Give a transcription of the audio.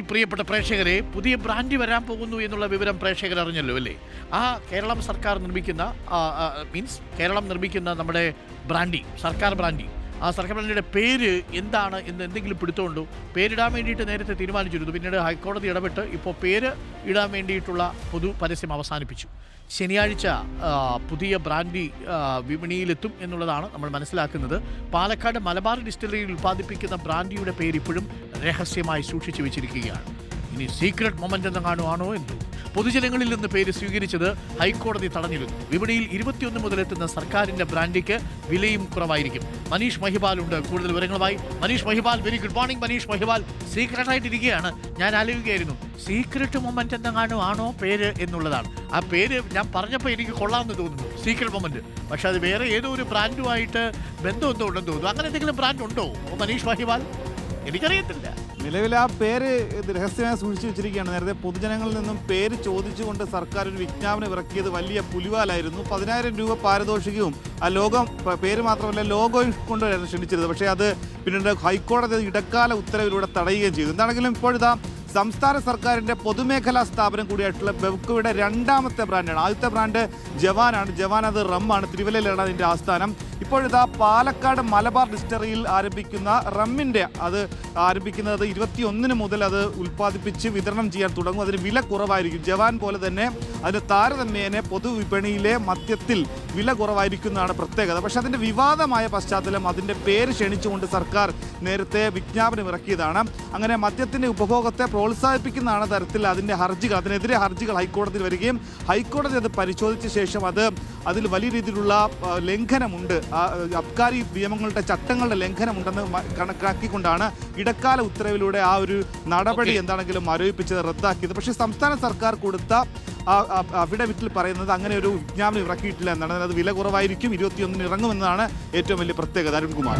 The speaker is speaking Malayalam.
പ്രിയപ്പെട്ട പ്രേക്ഷകരെ, പുതിയ ബ്രാൻഡ് വരാൻ പോകുന്നു എന്നുള്ള വിവരം പ്രേക്ഷകർ അറിഞ്ഞല്ലോ അല്ലേ? ആ കേരളം സർക്കാർ നിർമ്മിക്കുന്ന കേരളം നിർമ്മിക്കുന്ന നമ്മുടെ ബ്രാൻഡി, സർക്കാർ ബ്രാൻഡി, ആ സർക്കാർ ബ്രാൻഡിയുടെ പേര് എന്താണ് എന്ന് എന്തെങ്കിലും പിടുത്തമുണ്ടോ? പേരിടാൻ വേണ്ടിയിട്ട് നേരത്തെ തീരുമാനിച്ചിരുന്നു. പിന്നീട് ഹൈക്കോടതി ഇടപെട്ട് ഇപ്പോൾ പേര് ഇടാൻ വേണ്ടിയിട്ടുള്ള പൊതു പരസ്യം അവസാനിപ്പിച്ചു. ശനിയാഴ്ച പുതിയ ബ്രാൻഡി വിപണിയിലെത്തും എന്നുള്ളതാണ് നമ്മൾ മനസ്സിലാക്കുന്നത്. പാലക്കാട് മലബാർ ഡിസ്റ്റിലറിയിൽ ഉൽപ്പാദിപ്പിക്കുന്ന ബ്രാൻഡിയുടെ പേര് ഇപ്പോഴും രഹസ്യമായി സൂക്ഷിച്ചു വെച്ചിരിക്കുകയാണ്. ഇനി സീക്രട്ട് മൊമെന്റ് എന്നെങ്ങാണോ എന്തോ. പൊതുജനങ്ങളിൽ നിന്ന് പേര് സ്വീകരിച്ചത് ഹൈക്കോടതി തടഞ്ഞിരുന്നു. വിപണിയിൽ 21 മുതലെത്തുന്ന സർക്കാരിന്റെ ബ്രാൻഡിക്ക് വിലയും കുറവായിരിക്കും. മനീഷ് മഹിപാൽ ഉണ്ട് കൂടുതൽ വിവരങ്ങളുമായി. Manish Mahipal, very good morning. Manish Mahipal, സീക്രട്ടായിട്ടിരിക്കുകയാണ്. ഞാൻ ആലോചിക്കുകയായിരുന്നു, സീക്രട്ട് മൊമെന്റ് എന്നെങ്ങാണോ പേര് എന്നുള്ളതാണ്. ആ പേര് ഞാൻ പറഞ്ഞപ്പോൾ എനിക്ക് കൊള്ളാമെന്ന് തോന്നുന്നു, സീക്രട്ട് മൊമെന്റ്. പക്ഷെ അത് വേറെ ഏതോ ഒരു ബ്രാൻഡുമായിട്ട് ബന്ധം എന്തോ ഉണ്ടെന്ന് തോന്നുന്നു. അങ്ങനെ എന്തെങ്കിലും ബ്രാൻഡ് ഉണ്ടോ മനീഷ് മഹിപാൽ? എനിക്കറിയത്തില്ല. നിലവിൽ ആ പേര് രഹസ്യമായി സൂക്ഷിച്ചു വെച്ചിരിക്കുകയാണ്. നേരത്തെ പൊതുജനങ്ങളിൽ നിന്നും പേര് ചോദിച്ചുകൊണ്ട് സർക്കാർ ഒരു വിജ്ഞാപനം ഇറക്കിയത് വലിയ പുലിവാലായിരുന്നു. 10,000 രൂപ പാരിതോഷികവും ആ പേര് മാത്രമല്ല ലോഗോയും കൊണ്ടായിരുന്നു ക്ഷണിച്ചിരുന്നത്. പക്ഷേ അത് പിന്നീട് ഹൈക്കോടതി ഇടക്കാല ഉത്തരവിലൂടെ തടയുകയും ചെയ്തു. എന്താണെങ്കിലും ഇപ്പോഴിതാ സംസ്ഥാന സർക്കാരിൻ്റെ പൊതുമേഖലാ സ്ഥാപനം കൂടിയായിട്ടുള്ള ബെവ്കോയുടെ രണ്ടാമത്തെ ബ്രാൻഡാണ്. ആദ്യത്തെ ബ്രാൻഡ് ജവാനാണ്. ജവാൻ അത് റമ്മാണ്. തിരുവല്ലയിലാണ് അതിൻ്റെ ആസ്ഥാനം. ഇപ്പോഴിതാ പാലക്കാട് മലബാർ ഡിസ്റ്റിലറിയിൽ ആരംഭിക്കുന്ന റമ്മിൻ്റെ അത് ആരംഭിക്കുന്നത് 21 മുതൽ അത് ഉൽപ്പാദിപ്പിച്ച് വിതരണം ചെയ്യാൻ തുടങ്ങും. അതിന് വില കുറവായിരിക്കും. ജവാൻ പോലെ തന്നെ അതിന് താരതമ്യേന പൊതുവിപണിയിലെ മദ്യത്തിൽ വില കുറവായിരിക്കുന്നതാണ് പ്രത്യേകത. പക്ഷേ അതിൻ്റെ വിവാദമായ പശ്ചാത്തലം അതിൻ്റെ പേര് ക്ഷണിച്ചുകൊണ്ട് സർക്കാർ നേരത്തെ വിജ്ഞാപനം ഇറക്കിയതാണ്. അങ്ങനെ മദ്യത്തിൻ്റെ ഉപഭോഗത്തെ പ്രോത്സാഹിപ്പിക്കുന്നതാണ് തരത്തിൽ അതിനെതിരെ ഹർജികൾ ഹൈക്കോടതിയിൽ വരികയും ഹൈക്കോടതി അത് പരിശോധിച്ച ശേഷം അതിൽ വലിയ രീതിയിലുള്ള ലംഘനമുണ്ട്, അബ്കാരി നിയമങ്ങളുടെ ചട്ടങ്ങളുടെ ലംഘനമുണ്ടെന്ന് കണക്കാക്കിക്കൊണ്ടാണ് ഇടക്കാല ഉത്തരവിലൂടെ ആ ഒരു നടപടി എന്താണെങ്കിലും ആരോപിച്ചത് റദ്ദാക്കിയത്. പക്ഷേ സംസ്ഥാന സർക്കാർ കൊടുത്ത അഫിഡവിറ്റിൽ പറയുന്നത് അങ്ങനെ ഒരു വിജ്ഞാപനം ഇറക്കിയിട്ടില്ല എന്നാണ്. അത് വില കുറവായിരിക്കും, 21 ഇറങ്ങുമെന്നാണ് ഏറ്റവും വലിയ പ്രത്യേകത. അരുൺകുമാർ.